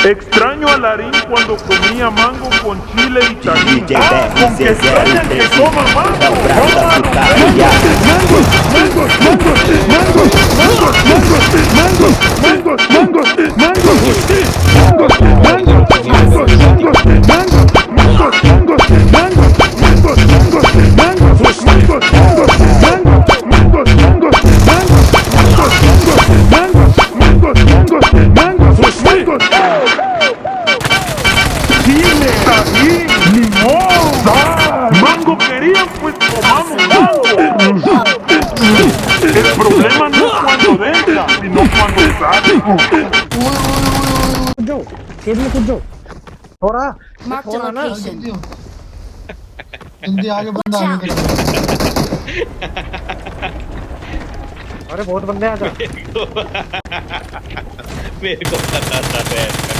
Extraño a Larín cuando comía mango con chile y tajín. DJ Beck, Con que Zezé, extrañan que coma mango. Abraça puta, ya. Chile, tajín, limón, sal. Mango querían, pues tomamos mango. El problema no es cuando deja, sino cuando sale. जो खेत में कूद जाओ हो रहा Marked a location. जल्दी आगे बंदा Watch आगे out. अरे बहुत बंदे आ जा मेरे को पता था बैठ